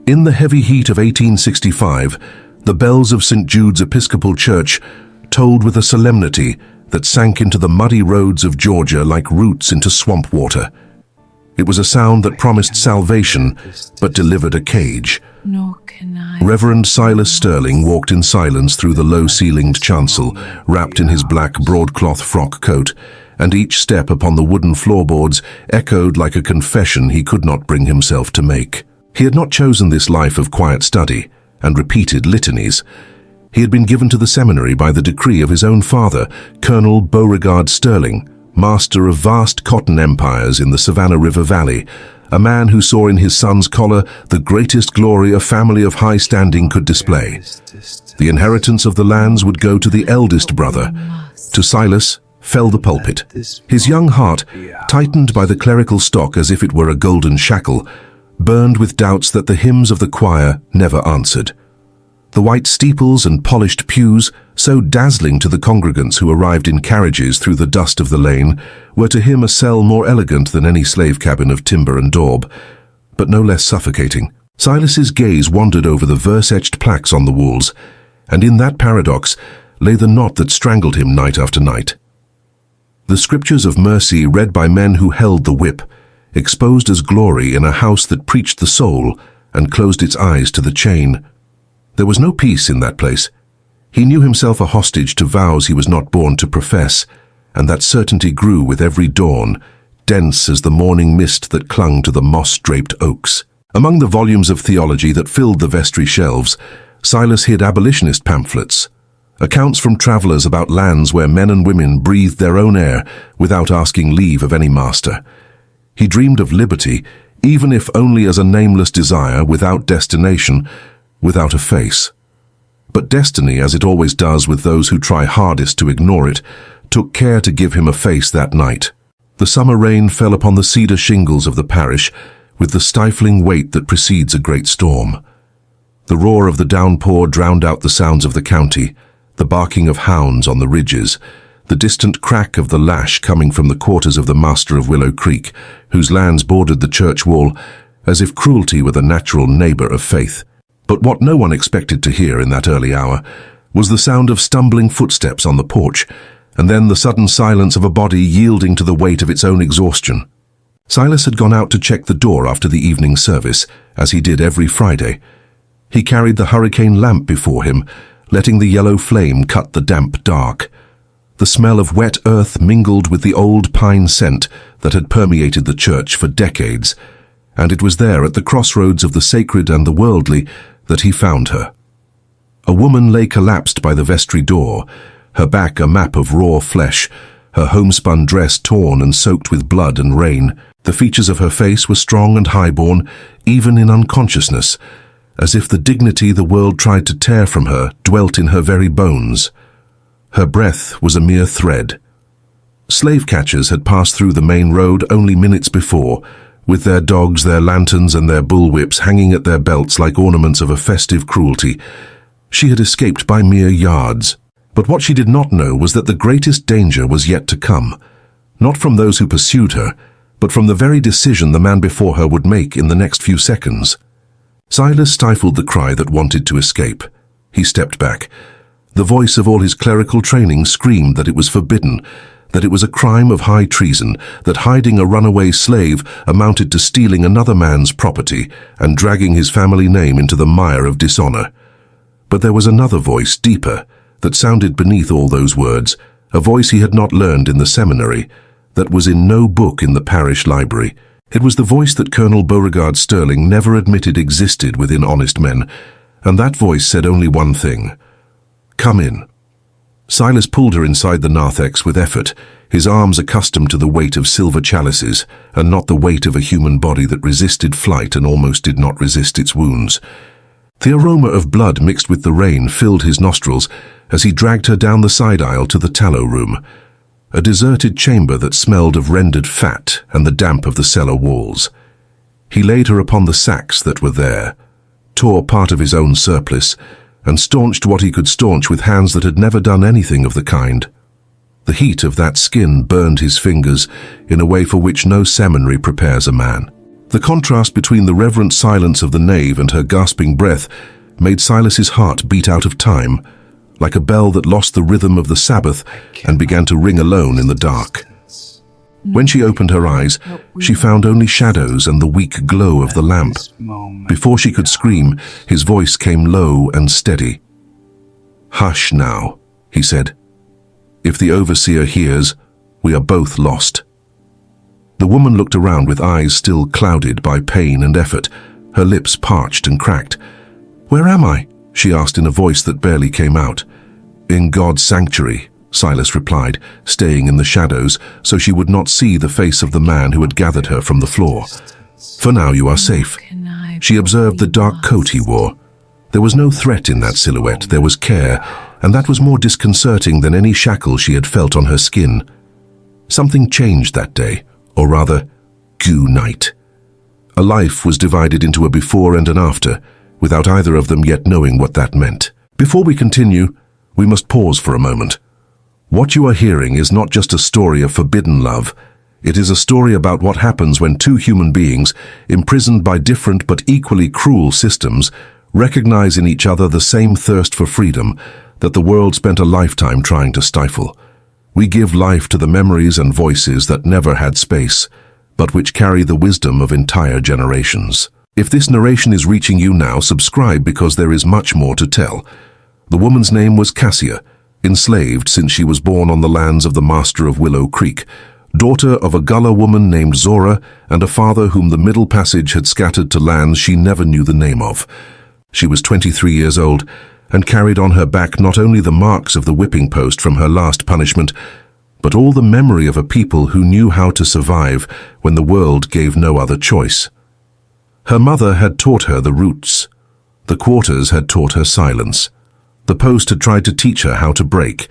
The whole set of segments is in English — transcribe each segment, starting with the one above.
In the heavy heat of 1865, the bells of St. Jude's Episcopal Church tolled with a solemnity that sank into the muddy roads of Georgia like roots into swamp water. It was a sound that promised salvation, but delivered a cage. Reverend Silas Sterling walked in silence through the low-ceilinged chancel, wrapped in his black broadcloth frock coat, and each step upon the wooden floorboards echoed like a confession he could not bring himself to make. He had not chosen this life of quiet study and repeated litanies. He had been given to the seminary by the decree of his own father, Colonel Beauregard Sterling, master of vast cotton empires in the Savannah River Valley, a man who saw in his son's collar the greatest glory a family of high standing could display. The inheritance of the lands would go to the eldest brother. To Silas fell the pulpit. His young heart, tightened by the clerical stock as if it were a golden shackle, burned with doubts that the hymns of the choir never answered. The white steeples and polished pews, so dazzling to the congregants who arrived in carriages through the dust of the lane, were to him a cell more elegant than any slave cabin of timber and daub, but no less suffocating. Silas's gaze wandered over the verse-etched plaques on the walls, and in that paradox lay the knot that strangled him night after night. The scriptures of mercy read by men who held the whip, exposed as glory in a house that preached the soul and closed its eyes to the chain. There was no peace in that place. He knew himself a hostage to vows he was not born to profess, and that certainty grew with every dawn, dense as the morning mist that clung to the moss-draped oaks. Among the volumes of theology that filled the vestry shelves, Silas hid abolitionist pamphlets, accounts from travelers about lands where men and women breathed their own air without asking leave of any master. He dreamed of liberty, even if only as a nameless desire without destination, without a face. But destiny, as it always does with those who try hardest to ignore it, took care to give him a face that night. The summer rain fell upon the cedar shingles of the parish with the stifling weight that precedes a great storm. The roar of the downpour drowned out the sounds of the county, the barking of hounds on the ridges, the distant crack of the lash coming from the quarters of the master of Willow Creek, whose lands bordered the church wall, as if cruelty were the natural neighbor of faith. But what no one expected to hear in that early hour was the sound of stumbling footsteps on the porch, and then the sudden silence of a body yielding to the weight of its own exhaustion. Silas had gone out to check the door after the evening service, as he did every Friday. He carried the hurricane lamp before him, letting the yellow flame cut the damp dark. The smell of wet earth mingled with the old pine scent that had permeated the church for decades, and it was there at the crossroads of the sacred and the worldly that he found her. A woman lay collapsed by the vestry door, her back a map of raw flesh, her homespun dress torn and soaked with blood and rain. The features of her face were strong and highborn, even in unconsciousness, as if the dignity the world tried to tear from her dwelt in her very bones. Her breath was a mere thread. Slave catchers had passed through the main road only minutes before, with their dogs, their lanterns, and their bullwhips hanging at their belts like ornaments of a festive cruelty. She had escaped by mere yards. But what she did not know was that the greatest danger was yet to come, not from those who pursued her, but from the very decision the man before her would make in the next few seconds. Silas stifled the cry that wanted to escape. He stepped back. The voice of all his clerical training screamed that it was forbidden, that it was a crime of high treason, that hiding a runaway slave amounted to stealing another man's property and dragging his family name into the mire of dishonor. But there was another voice, deeper, that sounded beneath all those words, a voice he had not learned in the seminary, that was in no book in the parish library. It was the voice that Colonel Beauregard Sterling never admitted existed within honest men, and that voice said only one thing: "Come in." Silas pulled her inside the narthex with effort, his arms accustomed to the weight of silver chalices, and not the weight of a human body that resisted flight and almost did not resist its wounds. The aroma of blood mixed with the rain filled his nostrils as he dragged her down the side aisle to the tallow room, a deserted chamber that smelled of rendered fat and the damp of the cellar walls. He laid her upon the sacks that were there, tore part of his own surplice, and staunched what he could staunch with hands that had never done anything of the kind. The heat of that skin burned his fingers in a way for which no seminary prepares a man. The contrast between the reverent silence of the nave and her gasping breath made Silas's heart beat out of time, like a bell that lost the rhythm of the Sabbath and began to ring alone in the dark. When she opened her eyes, she found only shadows and the weak glow of the lamp. Before she could scream, his voice came low and steady. "Hush now," he said. "If the overseer hears, we are both lost." The woman looked around with eyes still clouded by pain and effort, her lips parched and cracked. "Where am I?" she asked in a voice that barely came out. "In God's sanctuary," Silas replied, staying in the shadows so she would not see the face of the man who had gathered her from the floor. "For now you are safe." She observed the dark coat he wore. There was no threat in that silhouette, there was care, and that was more disconcerting than any shackle she had felt on her skin. Something changed that day, or rather, Goo night. A life was divided into a before and an after, without either of them yet knowing what that meant. Before we continue, we must pause for a moment. What you are hearing is not just a story of forbidden love. It is a story about what happens when two human beings, imprisoned by different but equally cruel systems, recognize in each other the same thirst for freedom that the world spent a lifetime trying to stifle. We give life to the memories and voices that never had space, but which carry the wisdom of entire generations. If this narration is reaching you now, subscribe because there is much more to tell. The woman's name was Cassia, enslaved since she was born on the lands of the master of Willow Creek, daughter of a Gullah woman named Zora and a father whom the Middle Passage had scattered to lands she never knew the name of. She was 23 years old and carried on her back not only the marks of the whipping post from her last punishment, but all the memory of a people who knew how to survive when the world gave no other choice. Her mother had taught her the roots. The quarters had taught her silence. The post had tried to teach her how to break,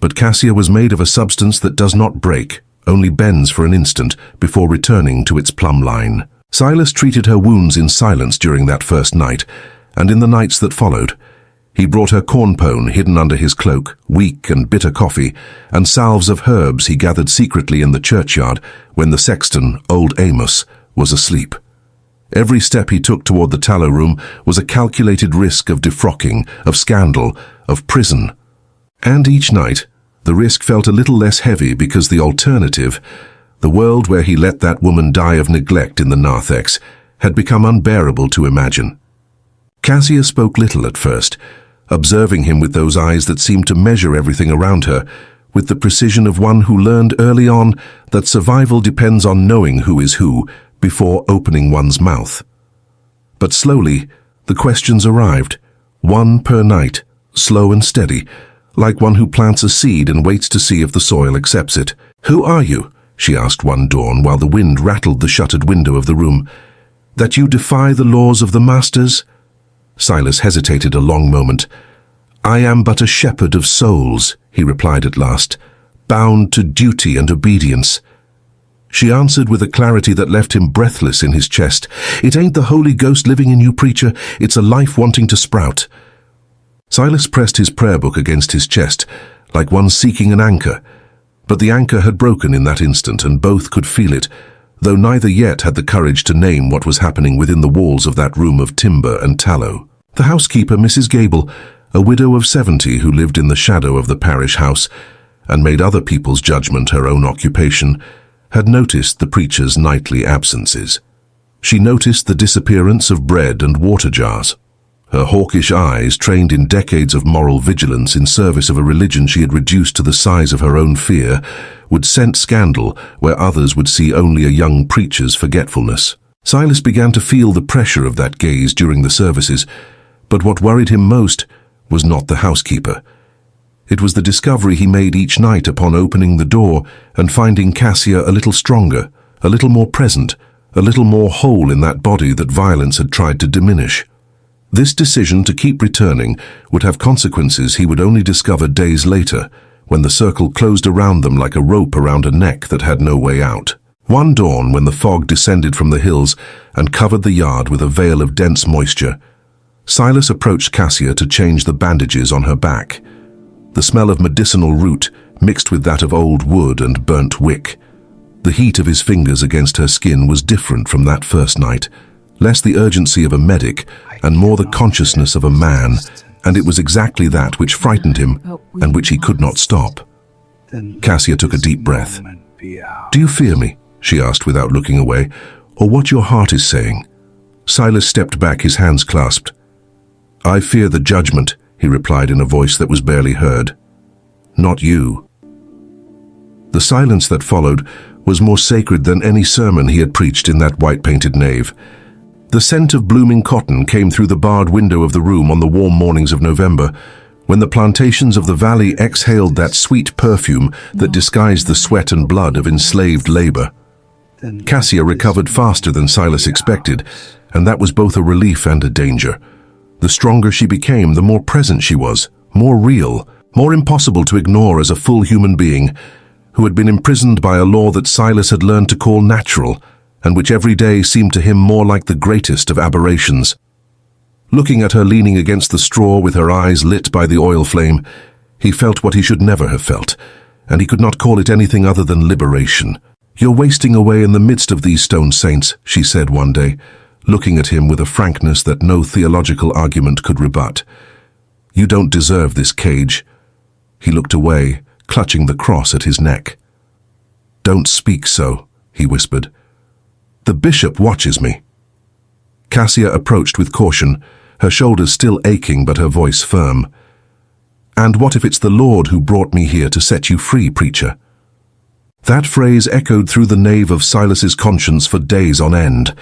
but Cassia was made of a substance that does not break, only bends for an instant before returning to its plumb line. Silas treated her wounds in silence during that first night, and in the nights that followed. He brought her corn pone hidden under his cloak, weak and bitter coffee, and salves of herbs he gathered secretly in the churchyard when the sexton, old Amos, was asleep. Every step he took toward the tallow room was a calculated risk of defrocking, of scandal, of prison. And each night, the risk felt a little less heavy because the alternative, the world where he let that woman die of neglect in the narthex, had become unbearable to imagine. Cassia spoke little at first, observing him with those eyes that seemed to measure everything around her, with the precision of one who learned early on that survival depends on knowing who is who before opening one's mouth. But slowly, the questions arrived, one per night, slow and steady, like one who plants a seed and waits to see if the soil accepts it. "Who are you?" she asked one dawn while the wind rattled the shuttered window of the room. "That you defy the laws of the masters?" Silas hesitated a long moment. "I am but a shepherd of souls," he replied at last, "bound to duty and obedience." She answered with a clarity that left him breathless in his chest. "It ain't the Holy Ghost living in you, preacher. It's a life wanting to sprout." Silas pressed his prayer book against his chest, like one seeking an anchor. But the anchor had broken in that instant, and both could feel it, though neither yet had the courage to name what was happening within the walls of that room of timber and tallow. The housekeeper, Mrs. Gable, a widow of 70 who lived in the shadow of the parish house and made other people's judgment her own occupation, had noticed the preacher's nightly absences. She noticed the disappearance of bread and water jars. Her hawkish eyes, trained in decades of moral vigilance in service of a religion she had reduced to the size of her own fear, would scent scandal where others would see only a young preacher's forgetfulness. Silas began to feel the pressure of that gaze during the services, but what worried him most was not the housekeeper. It was the discovery he made each night upon opening the door and finding Cassia a little stronger, a little more present, a little more whole in that body that violence had tried to diminish. This decision to keep returning would have consequences he would only discover days later, when the circle closed around them like a rope around a neck that had no way out. One dawn, when the fog descended from the hills and covered the yard with a veil of dense moisture, Silas approached Cassia to change the bandages on her back. The smell of medicinal root mixed with that of old wood and burnt wick. The heat of his fingers against her skin was different from that first night, less the urgency of a medic and more the consciousness of a man, and it was exactly that which frightened him and which he could not stop. Cassia took a deep breath. "Do you fear me?" she asked without looking away, "or what your heart is saying?" Silas stepped back, his hands clasped. "I fear the judgment," he replied in a voice that was barely heard. "Not you." The silence that followed was more sacred than any sermon he had preached in that white-painted nave. The scent of blooming cotton came through the barred window of the room on the warm mornings of November, when the plantations of the valley exhaled that sweet perfume that disguised the sweat and blood of enslaved labor. Cassia recovered faster than Silas expected, and that was both a relief and a danger. The stronger she became, the more present she was, more real, more impossible to ignore as a full human being, who had been imprisoned by a law that Silas had learned to call natural, and which every day seemed to him more like the greatest of aberrations. Looking at her leaning against the straw with her eyes lit by the oil flame, he felt what he should never have felt, and he could not call it anything other than liberation. "You're wasting away in the midst of these stone saints," she said one day, looking at him with a frankness that no theological argument could rebut. "You don't deserve this cage." He looked away, clutching the cross at his neck. "Don't speak so," he whispered. "The bishop watches me." Cassia approached with caution, her shoulders still aching but her voice firm. "And what if it's the Lord who brought me here to set you free, preacher?" That phrase echoed through the nave of Silas's conscience for days on end.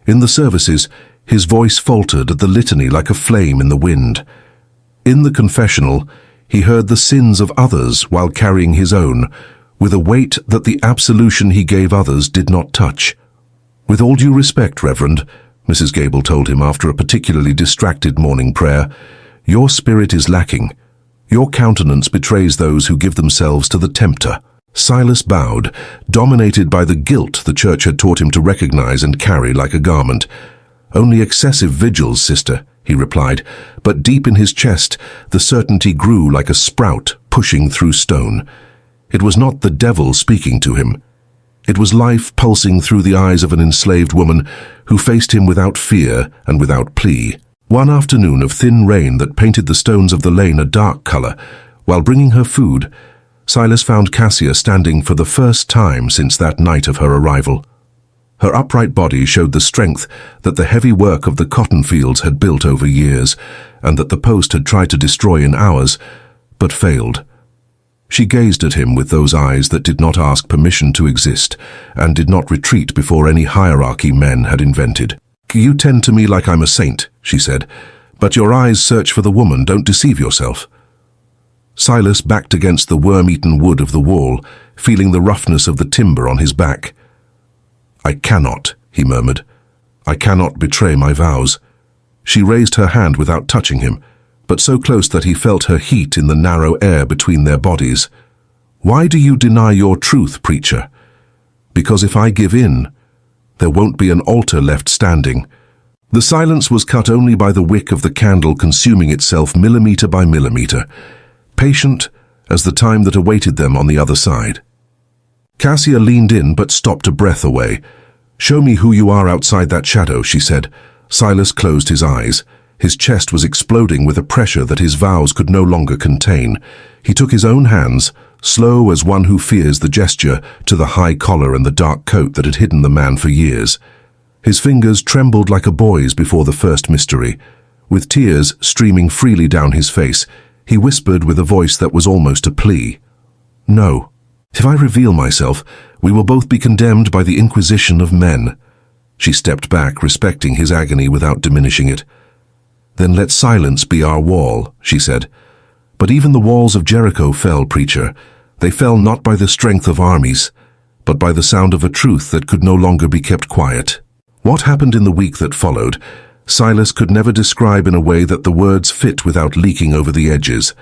In the services, his voice faltered at the litany like a flame in the wind. In the confessional, he heard the sins of others while carrying his own, with a weight that the absolution he gave others did not touch. "With all due respect, Reverend," Mrs. Gable told him after a particularly distracted morning prayer, "your spirit is lacking. Your countenance betrays those who give themselves to the tempter." Silas bowed, dominated by the guilt the church had taught him to recognize and carry like a garment. "Only excessive vigils, sister," he replied, but deep in his chest the certainty grew like a sprout pushing through stone. It was not the devil speaking to him. It was life pulsing through the eyes of an enslaved woman who faced him without fear and without plea. One afternoon of thin rain that painted the stones of the lane a dark color, while bringing her food, Silas found Cassia standing for the first time since that night of her arrival. Her upright body showed the strength that the heavy work of the cotton fields had built over years, and that the post had tried to destroy in hours, but failed. She gazed at him with those eyes that did not ask permission to exist, and did not retreat before any hierarchy men had invented. "You tend to me like I'm a saint," she said, "but your eyes search for the woman, don't deceive yourself." Silas backed against the worm-eaten wood of the wall, feeling the roughness of the timber on his back. "I cannot," he murmured. "I cannot betray my vows." She raised her hand without touching him, but so close that he felt her heat in the narrow air between their bodies. "Why do you deny your truth, preacher?" "Because if I give in, there won't be an altar left standing." The silence was cut only by the wick of the candle consuming itself millimeter by millimeter, patient as the time that awaited them on the other side. Cassia leaned in but stopped a breath away. "Show me who you are outside that shadow," she said. Silas closed his eyes. His chest was exploding with a pressure that his vows could no longer contain. He took his own hands, slow as one who fears the gesture, to the high collar and the dark coat that had hidden the man for years. His fingers trembled like a boy's before the first mystery. With tears streaming freely down his face, he whispered with a voice that was almost a plea, "No. If I reveal myself, we will both be condemned by the inquisition of men." She stepped back, respecting his agony without diminishing it. "Then let silence be our wall," she said. "But even the walls of Jericho fell, preacher. They fell not by the strength of armies, but by the sound of a truth that could no longer be kept quiet." What happened in the week that followed, Silas could never describe in a way that the words fit without leaking over the edges.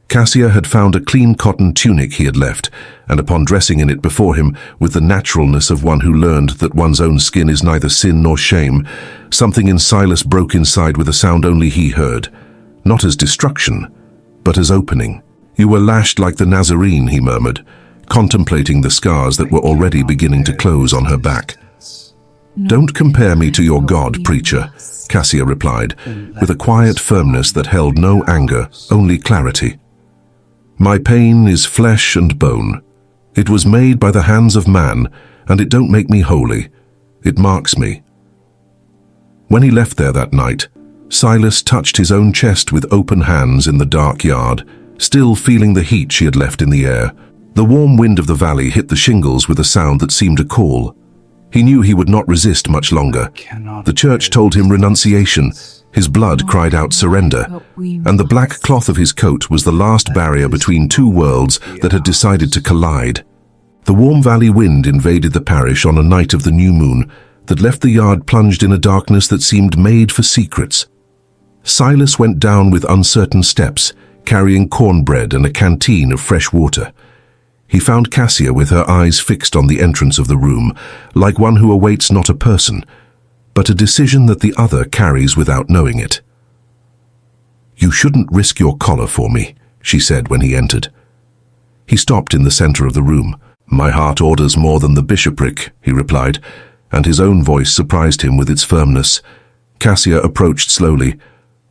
Cassia had found a clean cotton tunic he had left, and upon dressing in it before him, with the naturalness of one who learned that one's own skin is neither sin nor shame, something in Silas broke inside with a sound only he heard, not as destruction, but as opening. "You were lashed like the Nazarene," he murmured. contemplating the scars that were already beginning to close on her back. "Don't compare me to your God, preacher," Cassia replied, with a quiet firmness that held no anger, only clarity. "My pain is flesh and bone. It was made by the hands of man, and it don't make me holy. It marks me." When he left there that night, Silas touched his own chest with open hands in the dark yard, still feeling the heat she had left in the air. The warm wind of the valley hit the shingles with a sound that seemed a call. He knew he would not resist much longer. The church told him renunciation, his blood cried out surrender, and the black cloth of his coat was the last barrier between two worlds that had decided to collide. The warm valley wind invaded the parish on a night of the new moon that left the yard plunged in a darkness that seemed made for secrets. Silas went down with uncertain steps, carrying cornbread and a canteen of fresh water. He found Cassia with her eyes fixed on the entrance of the room, like one who awaits not a person, but a decision that the other carries without knowing it. "You shouldn't risk your collar for me," she said when he entered. He stopped in the center of the room. "My heart orders more than the bishopric," he replied, and his own voice surprised him with its firmness. Cassia approached slowly.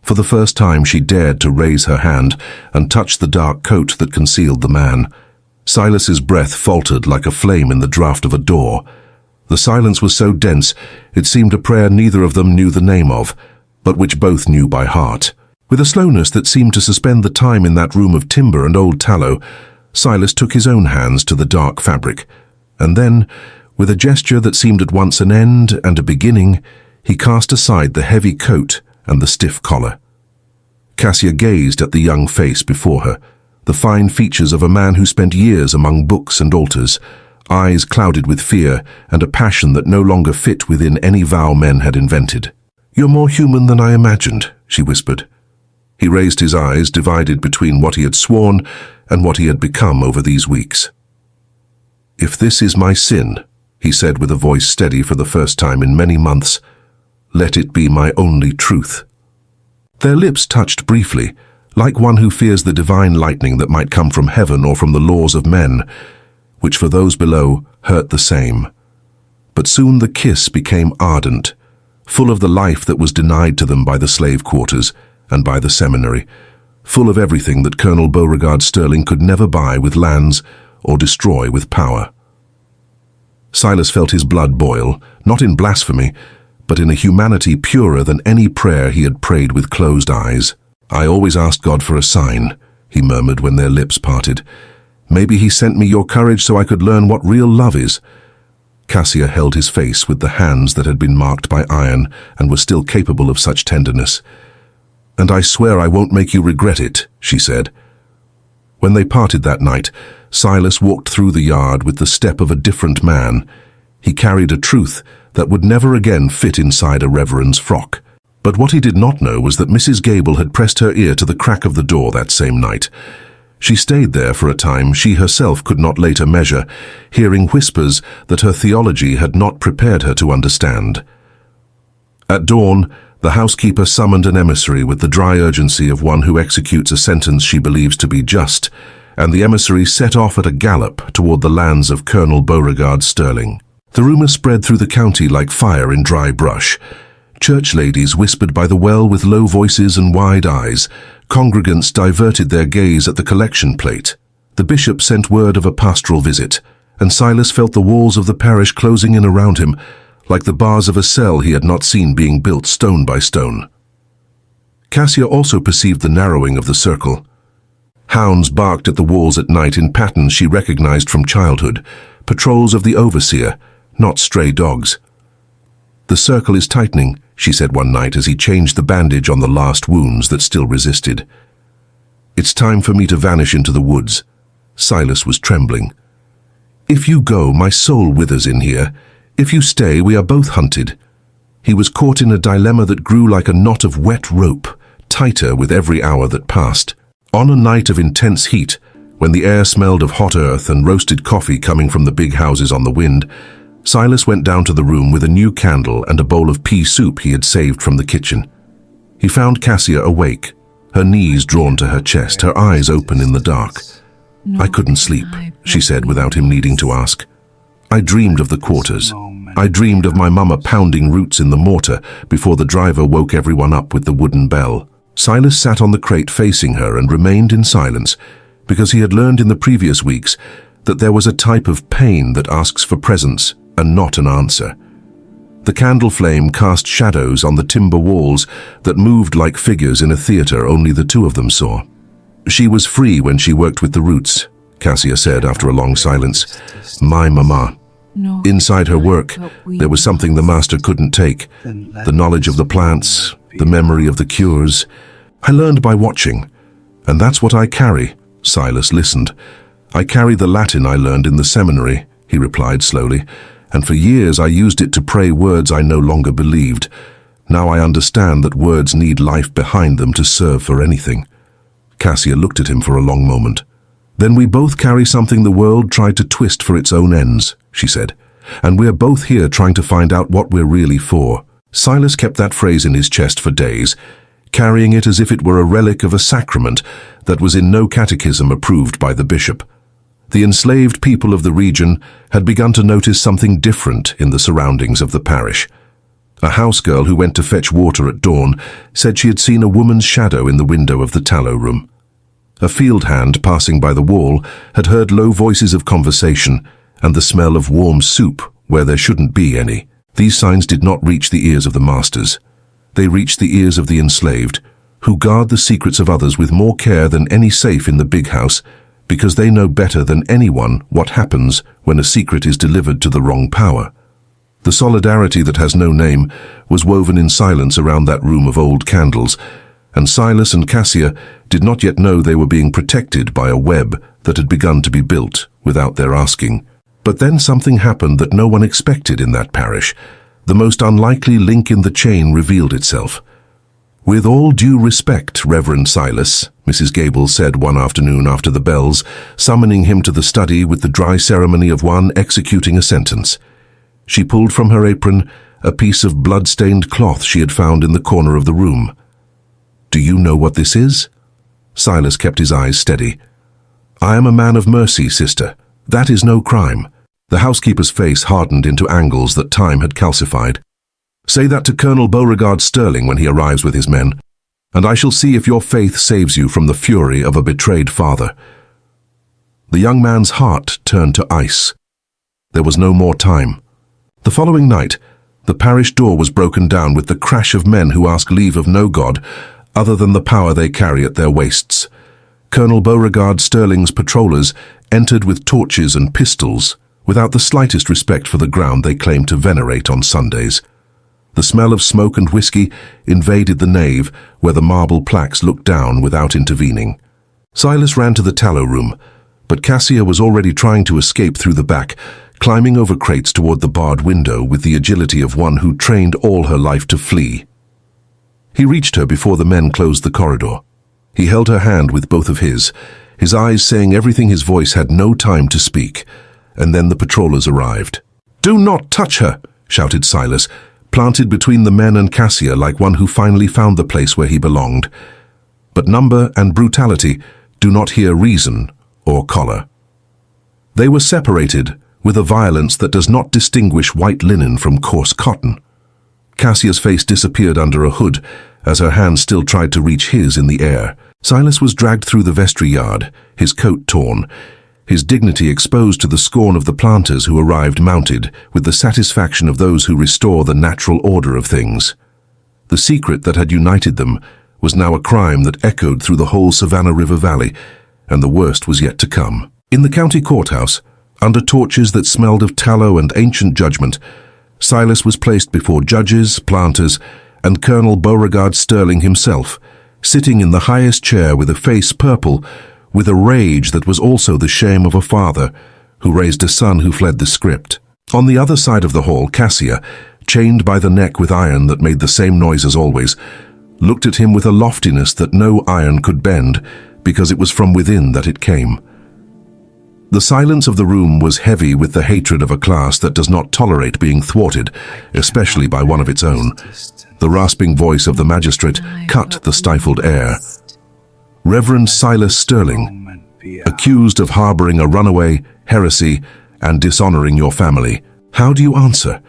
For the first time she dared to raise her hand and touch the dark coat that concealed the man. Silas's breath faltered like a flame in the draught of a door. The silence was so dense it seemed a prayer neither of them knew the name of, but which both knew by heart. With a slowness that seemed to suspend the time in that room of timber and old tallow, Silas took his own hands to the dark fabric, and then, with a gesture that seemed at once an end and a beginning, he cast aside the heavy coat and the stiff collar. Cassia gazed at the young face before her, the fine features of a man who spent years among books and altars, eyes clouded with fear and a passion that no longer fit within any vow men had invented. "You're more human than I imagined," she whispered. He raised his eyes, divided between what he had sworn and what he had become over these weeks. "If this is my sin," he said with a voice steady for the first time in many months, "let it be my only truth." Their lips touched briefly, like one who fears the divine lightning that might come from heaven or from the laws of men, which for those below hurt the same. But soon the kiss became ardent, full of the life that was denied to them by the slave quarters and by the seminary, full of everything that Colonel Beauregard Sterling could never buy with lands or destroy with power. Silas felt his blood boil, not in blasphemy, but in a humanity purer than any prayer he had prayed with closed eyes. "I always asked God for a sign," he murmured when their lips parted. "Maybe he sent me your courage so I could learn what real love is." Cassia held his face with the hands that had been marked by iron and were still capable of such tenderness. "And I swear I won't make you regret it," she said. When they parted that night, Silas walked through the yard with the step of a different man. He carried a truth that would never again fit inside a reverend's frock. But what he did not know was that Mrs. Gable had pressed her ear to the crack of the door that same night. She stayed there for a time she herself could not later measure, hearing whispers that her theology had not prepared her to understand. At dawn, the housekeeper summoned an emissary with the dry urgency of one who executes a sentence she believes to be just, and the emissary set off at a gallop toward the lands of Colonel Beauregard Sterling. The rumor spread through the county like fire in dry brush. Church ladies whispered by the well with low voices and wide eyes. Congregants diverted their gaze at the collection plate. The bishop sent word of a pastoral visit, and Silas felt the walls of the parish closing in around him, like the bars of a cell he had not seen being built stone by stone. Cassia also perceived the narrowing of the circle. Hounds barked at the walls at night in patterns she recognized from childhood, patrols of the overseer, not stray dogs. "The circle is tightening," she said one night as he changed the bandage on the last wounds that still resisted. "It's time for me to vanish into the woods." Silas was trembling. "If you go, my soul withers in here. If you stay, we are both hunted." He was caught in a dilemma that grew like a knot of wet rope, tighter with every hour that passed. On a night of intense heat, when the air smelled of hot earth and roasted coffee coming from the big houses on the wind, Silas went down to the room with a new candle and a bowl of pea soup he had saved from the kitchen. He found Cassia awake, her knees drawn to her chest, her eyes open in the dark. I couldn't sleep, she said without him needing to ask. I dreamed of the quarters. I dreamed of my mama pounding roots in the mortar before the driver woke everyone up with the wooden bell. Silas sat on the crate facing her and remained in silence because he had learned in the previous weeks that there was a type of pain that asks for presence and not an answer. The candle flame cast shadows on the timber walls that moved like figures in a theater only the two of them saw. She was free when she worked with the roots, Cassia said after a long silence. My mama. Inside her work, there was something the master couldn't take. The knowledge of the plants, the memory of the cures. I learned by watching, and that's what I carry. Silas listened. I carry the Latin I learned in the seminary, he replied slowly, and for years I used it to pray words I no longer believed. Now I understand that words need life behind them to serve for anything. Cassia looked at him for a long moment. Then we both carry something the world tried to twist for its own ends, she said, and we're both here trying to find out what we're really for. Silas kept that phrase in his chest for days, carrying it as if it were a relic of a sacrament that was in no catechism approved by the bishop. The enslaved people of the region had begun to notice something different in the surroundings of the parish. A housegirl who went to fetch water at dawn said she had seen a woman's shadow in the window of the tallow room. A field hand passing by the wall had heard low voices of conversation and the smell of warm soup where there shouldn't be any. These signs did not reach the ears of the masters. They reached the ears of the enslaved, who guard the secrets of others with more care than any safe in the big house, because they know better than anyone what happens when a secret is delivered to the wrong power. The solidarity that has no name was woven in silence around that room of old candles, and Silas and Cassia did not yet know they were being protected by a web that had begun to be built without their asking. But then something happened that no one expected in that parish. The most unlikely link in the chain revealed itself. With all due respect, Reverend Silas, Mrs. Gable said one afternoon after the bells, summoning him to the study with the dry ceremony of one executing a sentence. She pulled from her apron a piece of blood-stained cloth she had found in the corner of the room. Do you know what this is? Silas kept his eyes steady. I am a man of mercy, sister. That is no crime. The housekeeper's face hardened into angles that time had calcified. Say that to Colonel Beauregard Sterling when he arrives with his men, and I shall see if your faith saves you from the fury of a betrayed father. The young man's heart turned to ice. There was no more time. The following night, the parish door was broken down with the crash of men who ask leave of no god other than the power they carry at their waists. Colonel Beauregard Sterling's patrollers entered with torches and pistols, without the slightest respect for the ground they claimed to venerate on Sundays. The smell of smoke and whiskey invaded the nave, where the marble plaques looked down without intervening. Silas ran to the tallow room, but Cassia was already trying to escape through the back, climbing over crates toward the barred window with the agility of one who trained all her life to flee. He reached her before the men closed the corridor. He held her hand with both of his eyes saying everything his voice had no time to speak, and then the patrollers arrived. "Do not touch her!" shouted Silas, planted between the men and Cassia like one who finally found the place where he belonged. But number and brutality do not hear reason or collar. They were separated with a violence that does not distinguish white linen from coarse cotton. Cassia's face disappeared under a hood as her hand still tried to reach his in the air. Silas was dragged through the vestry yard, his coat torn, his dignity exposed to the scorn of the planters who arrived mounted with the satisfaction of those who restore the natural order of things. The secret that had united them was now a crime that echoed through the whole Savannah River Valley, and the worst was yet to come. In the county courthouse, under torches that smelled of tallow and ancient judgment, Silas was placed before judges, planters, and Colonel Beauregard Sterling himself, sitting in the highest chair with a face purple, with a rage that was also the shame of a father who raised a son who fled the script. On the other side of the hall, Cassia, chained by the neck with iron that made the same noise as always, looked at him with a loftiness that no iron could bend, because it was from within that it came. The silence of the room was heavy with the hatred of a class that does not tolerate being thwarted, especially by one of its own. The rasping voice of the magistrate cut the stifled air. Reverend Silas Sterling, accused of harboring a runaway, heresy, and dishonoring your family. How do you answer?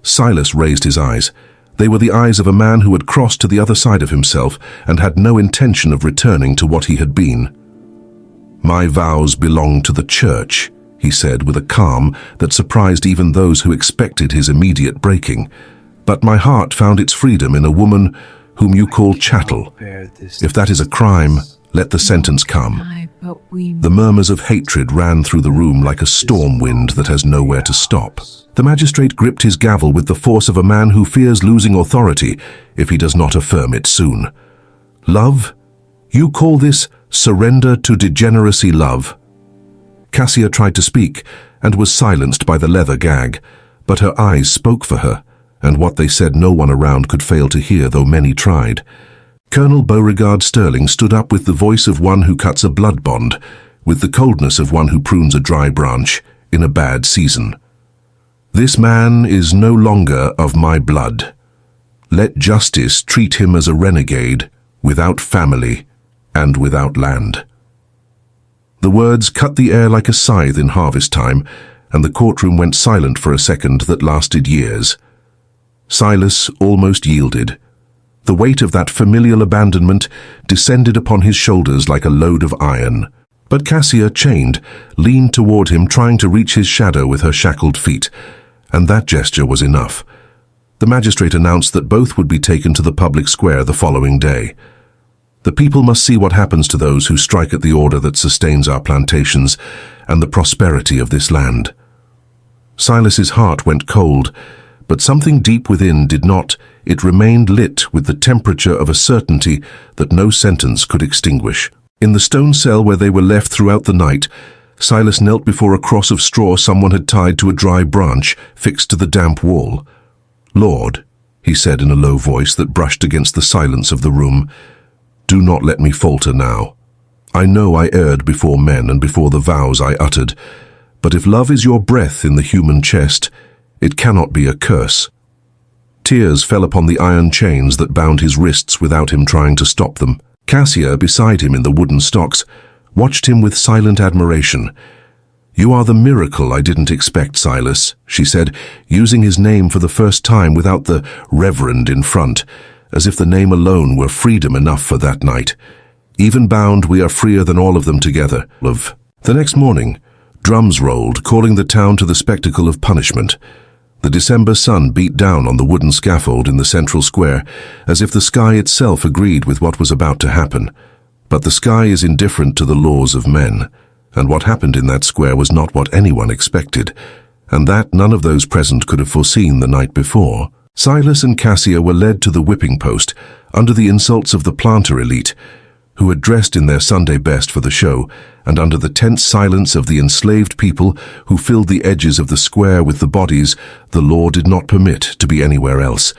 Silas raised his eyes. They were the eyes of a man who had crossed to the other side of himself and had no intention of returning to what he had been. My vows belong to the church, he said with a calm that surprised even those who expected his immediate breaking. But my heart found its freedom in a woman whom you call chattel. If that is a crime, let the sentence come. The murmurs of hatred ran through the room like a storm wind that has nowhere to stop. The magistrate gripped his gavel with the force of a man who fears losing authority if he does not affirm it soon. Love? You call this surrender to degeneracy, love? Cassia tried to speak and was silenced by the leather gag, but her eyes spoke for her, and what they said no one around could fail to hear, though many tried. Colonel Beauregard Sterling stood up with the voice of one who cuts a blood bond, with the coldness of one who prunes a dry branch in a bad season. This man is no longer of my blood. Let justice treat him as a renegade, without family and without land. The words cut the air like a scythe in harvest time, and the courtroom went silent for a second that lasted years. Silas almost yielded. The weight of that familial abandonment descended upon his shoulders like a load of iron. But Cassia, chained, leaned toward him, trying to reach his shadow with her shackled feet, and that gesture was enough. The magistrate announced that both would be taken to the public square the following day. The people must see what happens to those who strike at the order that sustains our plantations and the prosperity of this land. Silas's heart went cold, but something deep within did not. It remained lit with the temperature of a certainty that no sentence could extinguish. In the stone cell where they were left throughout the night, Silas knelt before a cross of straw someone had tied to a dry branch fixed to the damp wall. Lord, he said in a low voice that brushed against the silence of the room, do not let me falter now. I know I erred before men and before the vows I uttered, but if love is your breath in the human chest, it cannot be a curse. Tears fell upon the iron chains that bound his wrists without him trying to stop them. Cassia, beside him in the wooden stocks, watched him with silent admiration. You are the miracle I didn't expect, Silas, she said, using his name for the first time without the reverend in front, as if the name alone were freedom enough for that night. Even bound, we are freer than all of them together. The next morning, drums rolled, calling the town to the spectacle of punishment. The December sun beat down on the wooden scaffold in the central square, as if the sky itself agreed with what was about to happen. But the sky is indifferent to the laws of men, and what happened in that square was not what anyone expected, and that none of those present could have foreseen the night before. Silas and Cassia were led to the whipping post, under the insults of the planter elite, who had dressed in their Sunday best for the show, and under the tense silence of the enslaved people who filled the edges of the square with the bodies the law did not permit to be anywhere else.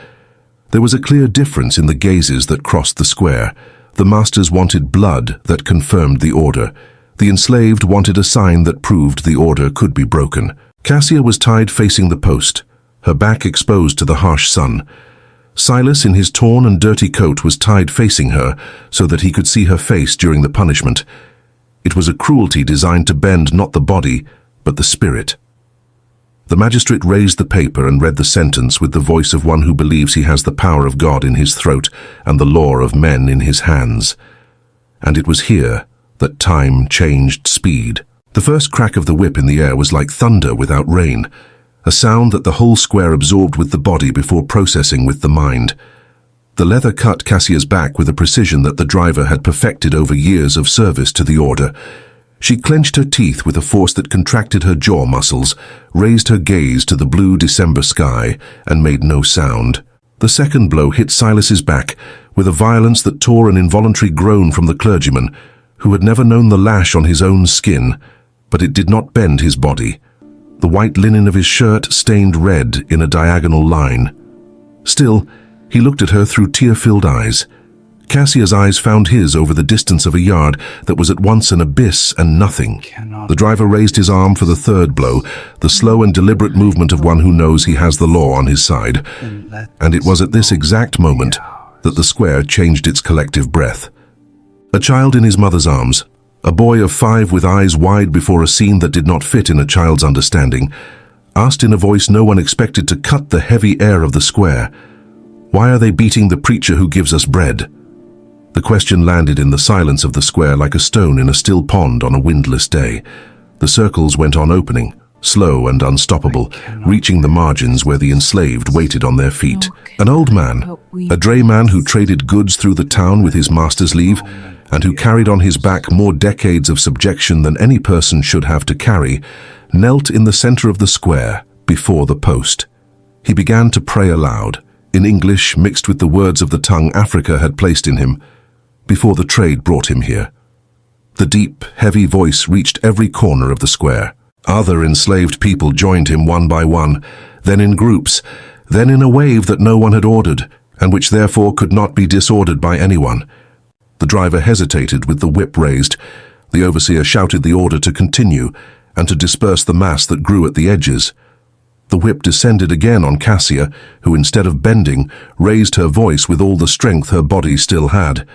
There was a clear difference in the gazes that crossed the square. The masters wanted blood that confirmed the order. The enslaved wanted a sign that proved the order could be broken. Cassia was tied facing the post, her back exposed to the harsh sun. Silas, in his torn and dirty coat, was tied facing her so that he could see her face during the punishment. It was a cruelty designed to bend not the body, but the spirit. The magistrate raised the paper and read the sentence with the voice of one who believes he has the power of God in his throat and the law of men in his hands. And it was here that time changed speed. The first crack of the whip in the air was like thunder without rain, a sound that the whole square absorbed with the body before processing with the mind. The leather cut Cassia's back with a precision that the driver had perfected over years of service to the order. She clenched her teeth with a force that contracted her jaw muscles, raised her gaze to the blue December sky, and made no sound. The second blow hit Silas's back with a violence that tore an involuntary groan from the clergyman, who had never known the lash on his own skin, but it did not bend his body. The white linen of his shirt stained red in a diagonal line. Still, he looked at her through tear-filled eyes. Cassia's eyes found his over the distance of a yard that was at once an abyss and nothing. The driver raised his arm for the third blow, the slow and deliberate movement of one who knows he has the law on his side. And it was at this exact moment that the square changed its collective breath. A child in his mother's arms, a boy of 5 with eyes wide before a scene that did not fit in a child's understanding, asked in a voice no one expected to cut the heavy air of the square, "Why are they beating the preacher who gives us bread?" The question landed in the silence of the square like a stone in a still pond on a windless day. The circles went on opening, slow and unstoppable, reaching the margins where the enslaved waited on their feet. An old man, a drayman who traded goods through the town with his master's leave, and who carried on his back more decades of subjection than any person should have to carry, knelt in the center of the square before the post. He began to pray aloud, in English mixed with the words of the tongue Africa had placed in him, before the trade brought him here. The deep, heavy voice reached every corner of the square. Other enslaved people joined him one by one, then in groups, then in a wave that no one had ordered, and which therefore could not be disordered by anyone. The driver hesitated with the whip raised. The overseer shouted the order to continue, and to disperse the mass that grew at the edges. The whip descended again on Cassia, who instead of bending, raised her voice with all the strength her body still had.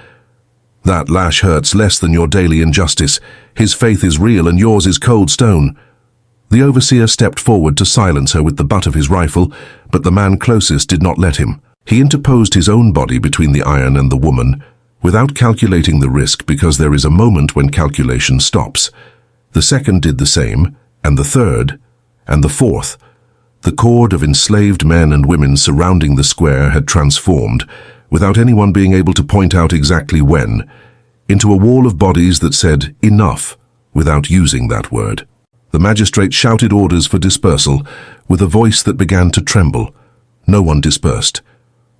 "That lash hurts less than your daily injustice. His faith is real and yours is cold stone." The overseer stepped forward to silence her with the butt of his rifle, but the man closest did not let him. He interposed his own body between the iron and the woman, without calculating the risk, because there is a moment when calculation stops. The second did the same, and the third, and the fourth. The cord of enslaved men and women surrounding the square had transformed, without anyone being able to point out exactly when, into a wall of bodies that said "enough" without using that word. The magistrate shouted orders for dispersal with a voice that began to tremble. No one dispersed.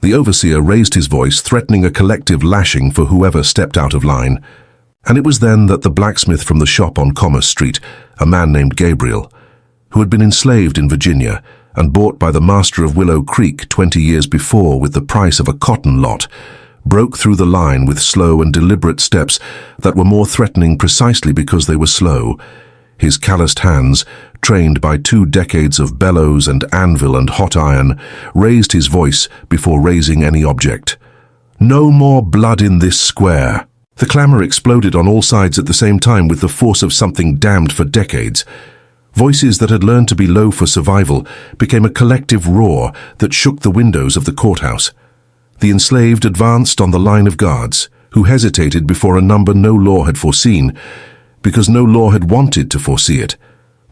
The overseer raised his voice, threatening a collective lashing for whoever stepped out of line. And it was then that the blacksmith from the shop on Commerce Street, a man named Gabriel, who had been enslaved in Virginia and bought by the master of Willow Creek 20 years before with the price of a cotton lot, broke through the line with slow and deliberate steps that were more threatening precisely because they were slow. His calloused hands, trained by 2 decades of bellows and anvil and hot iron, raised his voice before raising any object. "No more blood in this square." The clamor exploded on all sides at the same time with the force of something damned for decades. Voices that had learned to be low for survival became a collective roar that shook the windows of the courthouse. The enslaved advanced on the line of guards, who hesitated before a number no law had foreseen, because no law had wanted to foresee it.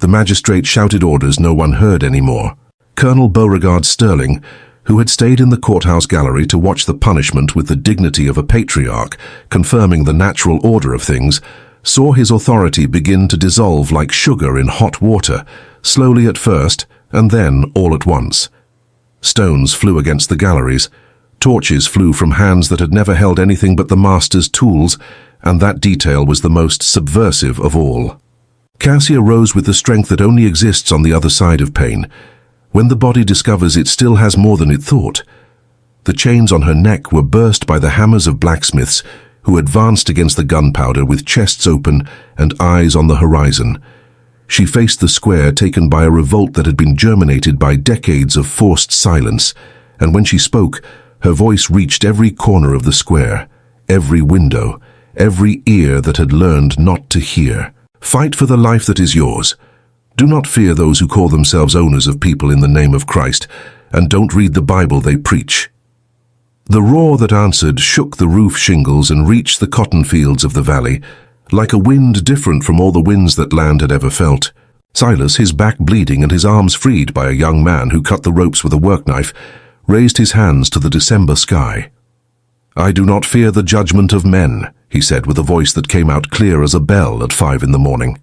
The magistrate shouted orders no one heard anymore. Colonel Beauregard Sterling, who had stayed in the courthouse gallery to watch the punishment with the dignity of a patriarch, confirming the natural order of things, saw his authority begin to dissolve like sugar in hot water, slowly at first, and then all at once. Stones flew against the galleries. Torches flew from hands that had never held anything but the master's tools, and that detail was the most subversive of all. Cassia rose with the strength that only exists on the other side of pain, when the body discovers it still has more than it thought. The chains on her neck were burst by the hammers of blacksmiths, who advanced against the gunpowder with chests open and eyes on the horizon. She faced the square taken by a revolt that had been germinated by decades of forced silence, and when she spoke, her voice reached every corner of the square, every window, every ear that had learned not to hear. "Fight for the life that is yours. Do not fear those who call themselves owners of people in the name of Christ, and don't read the Bible they preach." The roar that answered shook the roof shingles and reached the cotton fields of the valley, like a wind different from all the winds that land had ever felt. Silas, his back bleeding and his arms freed by a young man who cut the ropes with a work knife, raised his hands to the December sky. "I do not fear the judgment of men," he said with a voice that came out clear as a bell at 5 in the morning.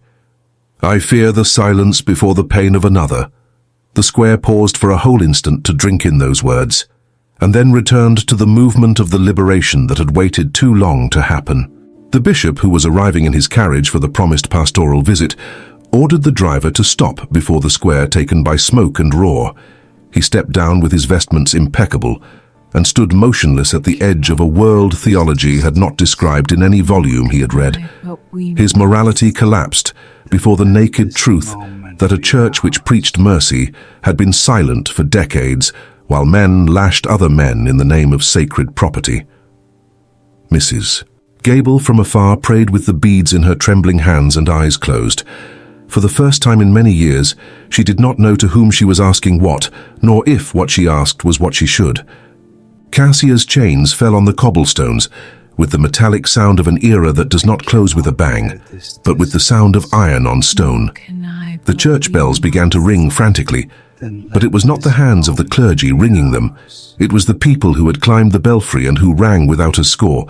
"I fear the silence before the pain of another." The square paused for a whole instant to drink in those words, and then returned to the movement of the liberation that had waited too long to happen. The bishop, who was arriving in his carriage for the promised pastoral visit, ordered the driver to stop before the square taken by smoke and roar. He stepped down with his vestments impeccable, and stood motionless at the edge of a world theology had not described in any volume he had read. His morality collapsed before the naked truth that a church which preached mercy had been silent for decades, while men lashed other men in the name of sacred property. Mrs. Gable from afar prayed with the beads in her trembling hands and eyes closed. For the first time in many years, she did not know to whom she was asking what, nor if what she asked was what she should. Cassia's chains fell on the cobblestones, with the metallic sound of an era that does not close with a bang, but with the sound of iron on stone. The church bells began to ring frantically, but it was not the hands of the clergy ringing them. It was the people who had climbed the belfry and who rang without a score,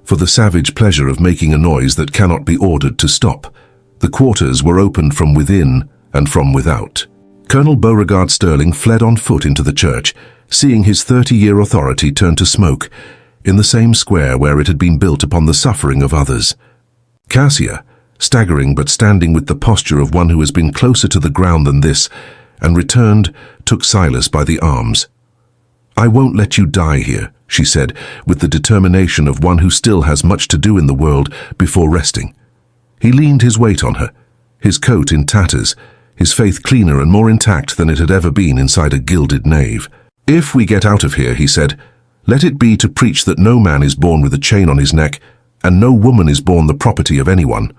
for the savage pleasure of making a noise that cannot be ordered to stop. The quarters were opened from within and from without. Colonel Beauregard Sterling fled on foot into the church, seeing his 30-year authority turn to smoke, in the same square where it had been built upon the suffering of others. Cassia, staggering but standing with the posture of one who has been closer to the ground than this, and returned, took Silas by the arms. "I won't let you die here," she said, with the determination of one who still has much to do in the world before resting. He leaned his weight on her, his coat in tatters, his faith cleaner and more intact than it had ever been inside a gilded nave. "If we get out of here," he said, "let it be to preach that no man is born with a chain on his neck, and no woman is born the property of anyone."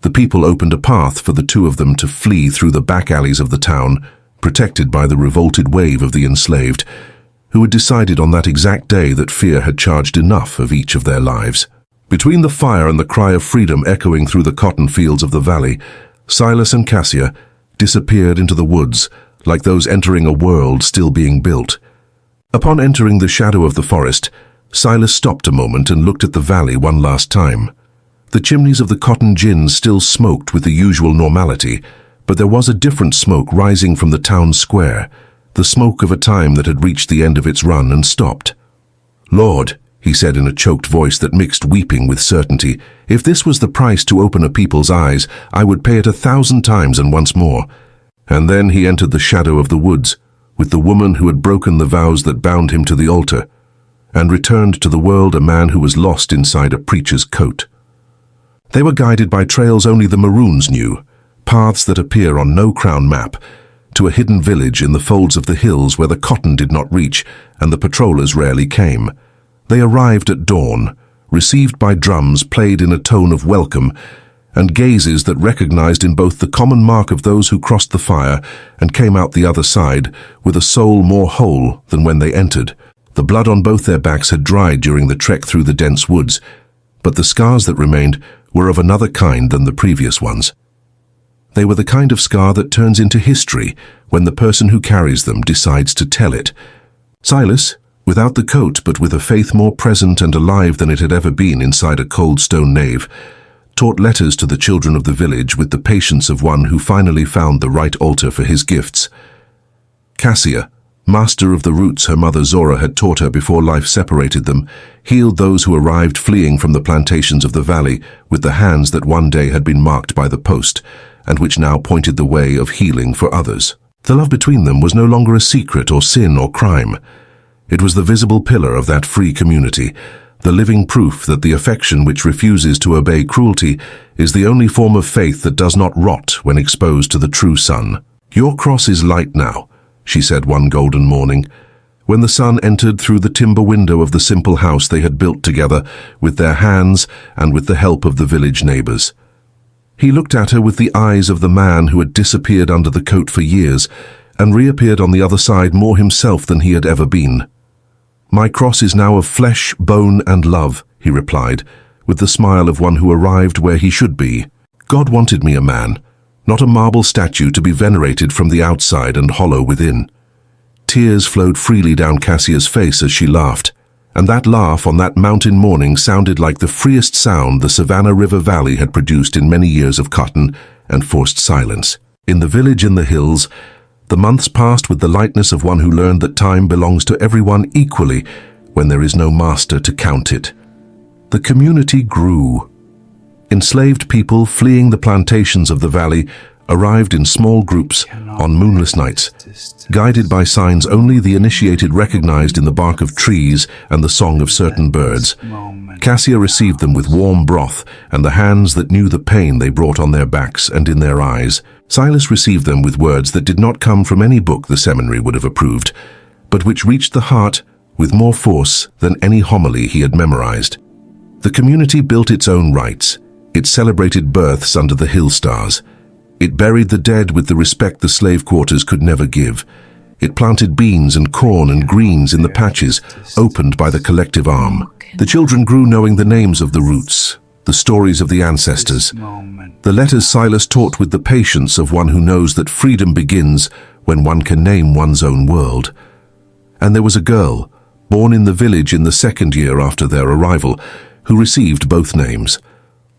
The people opened a path for the two of them to flee through the back alleys of the town, protected by the revolted wave of the enslaved, who had decided on that exact day that fear had charged enough of each of their lives. Between the fire and the cry of freedom echoing through the cotton fields of the valley, Silas and Cassia disappeared into the woods like those entering a world still being built. Upon entering the shadow of the forest, Silas stopped a moment and looked at the valley one last time. The chimneys of the cotton gins still smoked with the usual normality, but there was a different smoke rising from the town square, the smoke of a time that had reached the end of its run and stopped. "Lord," he said in a choked voice that mixed weeping with certainty, "if this was the price to open a people's eyes, I would pay it 1,000 times and once more." And then he entered the shadow of the woods, with the woman who had broken the vows that bound him to the altar, and returned to the world a man who was lost inside a preacher's coat. They were guided by trails only the Maroons knew, paths that appear on no crown map, to a hidden village in the folds of the hills where the cotton did not reach and the patrollers rarely came. They arrived at dawn, received by drums played in a tone of welcome, and gazes that recognized in both the common mark of those who crossed the fire and came out the other side with a soul more whole than when they entered. The blood on both their backs had dried during the trek through the dense woods, but the scars that remained were of another kind than the previous ones. They were the kind of scar that turns into history when the person who carries them decides to tell it. Silas, without the coat but with a faith more present and alive than it had ever been inside a cold stone nave, taught letters to the children of the village with the patience of one who finally found the right altar for his gifts. Cassia, master of the roots her mother Zora had taught her before life separated them, healed those who arrived fleeing from the plantations of the valley with the hands that one day had been marked by the post, and which now pointed the way of healing for others. The love between them was no longer a secret or sin or crime. It was the visible pillar of that free community, the living proof that the affection which refuses to obey cruelty is the only form of faith that does not rot when exposed to the true sun. "Your cross is light now," she said one golden morning, when the sun entered through the timber window of the simple house they had built together with their hands and with the help of the village neighbors. He looked at her with the eyes of the man who had disappeared under the coat for years and reappeared on the other side more himself than he had ever been. "My cross is now of flesh, bone, and love," he replied, with the smile of one who arrived where he should be. "God wanted me a man, not a marble statue to be venerated from the outside and hollow within." Tears flowed freely down Cassia's face as she laughed, and that laugh on that mountain morning sounded like the freest sound the Savannah River Valley had produced in many years of cotton and forced silence. In the village in the hills, the months passed with the lightness of one who learned that time belongs to everyone equally when there is no master to count it. The community grew. Enslaved people fleeing the plantations of the valley arrived in small groups on moonless nights, guided by signs only the initiated recognized in the bark of trees and the song of certain birds. Cassia received them with warm broth and the hands that knew the pain they brought on their backs and in their eyes. Silas received them with words that did not come from any book the seminary would have approved, but which reached the heart with more force than any homily he had memorized. The community built its own rites. It celebrated births under the hill stars. It buried the dead with the respect the slave quarters could never give. It planted beans and corn and greens in the patches opened by the collective arm. The children grew knowing the names of the roots, the stories of the ancestors, the letters Silas taught with the patience of one who knows that freedom begins when one can name one's own world. And there was a girl, born in the village in the second year after their arrival, who received both names.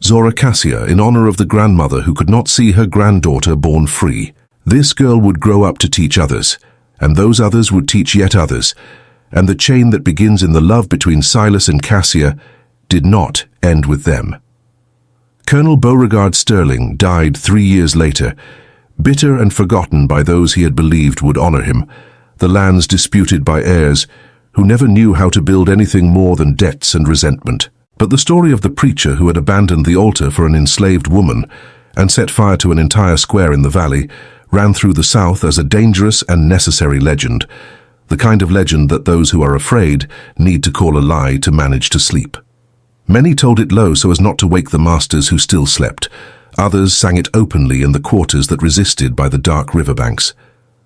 Zora Cassia, in honor of the grandmother who could not see her granddaughter born free. This girl would grow up to teach others, and those others would teach yet others, and the chain that begins in the love between Silas and Cassia did not end with them. Colonel Beauregard Sterling died 3 years later, bitter and forgotten by those he had believed would honor him, the lands disputed by heirs who never knew how to build anything more than debts and resentment. But the story of the preacher who had abandoned the altar for an enslaved woman and set fire to an entire square in the valley ran through the South as a dangerous and necessary legend, the kind of legend that those who are afraid need to call a lie to manage to sleep. Many told it low so as not to wake the masters who still slept. Others sang it openly in the quarters that resisted by the dark riverbanks.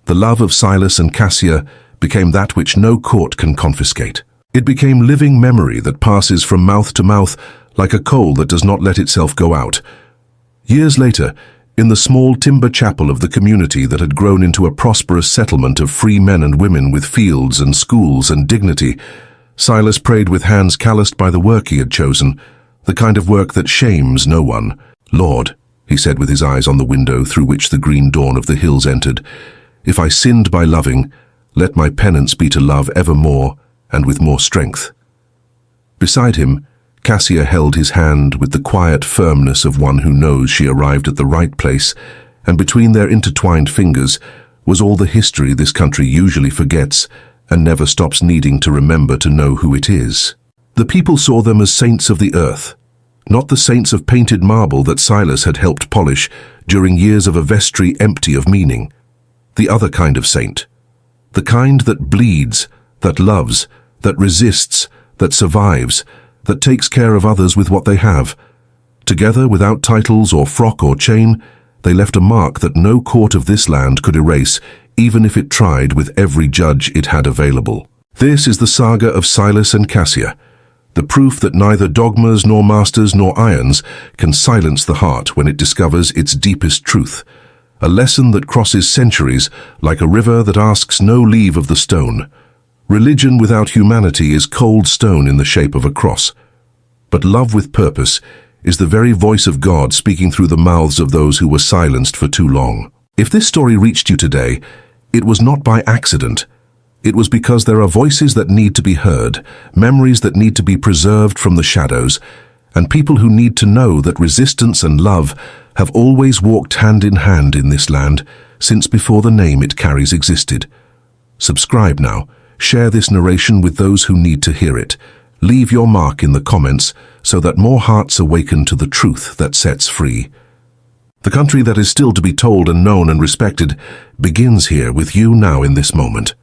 The love of Silas and Cassia became that which no court can confiscate. It became living memory that passes from mouth to mouth like a coal that does not let itself go out. Years later, in the small timber chapel of the community that had grown into a prosperous settlement of free men and women with fields and schools and dignity, Silas prayed with hands calloused by the work he had chosen, the kind of work that shames no one. "Lord," he said with his eyes on the window through which the green dawn of the hills entered, "if I sinned by loving, let my penance be to love ever more and with more strength." Beside him, Cassia held his hand with the quiet firmness of one who knows she arrived at the right place, and between their intertwined fingers was all the history this country usually forgets and never stops needing to remember to know who it is. The people saw them as saints of the earth, not the saints of painted marble that Silas had helped polish during years of a vestry empty of meaning. The other kind of saint, the kind that bleeds, that loves, that resists, that survives, that takes care of others with what they have. Together, without titles or frock or chain, they left a mark that no court of this land could erase, even if it tried with every judge it had available. This is the saga of Silas and Cassia, the proof that neither dogmas nor masters nor irons can silence the heart when it discovers its deepest truth, a lesson that crosses centuries like a river that asks no leave of the stone. Religion without humanity is cold stone in the shape of a cross. But love with purpose is the very voice of God speaking through the mouths of those who were silenced for too long. If this story reached you today, it was not by accident. It was because there are voices that need to be heard, memories that need to be preserved from the shadows, and people who need to know that resistance and love have always walked hand in hand in this land since before the name it carries existed. Subscribe now. Share this narration with those who need to hear it. Leave your mark in the comments so that more hearts awaken to the truth that sets free. The country that is still to be told and known and respected begins here with you now in this moment.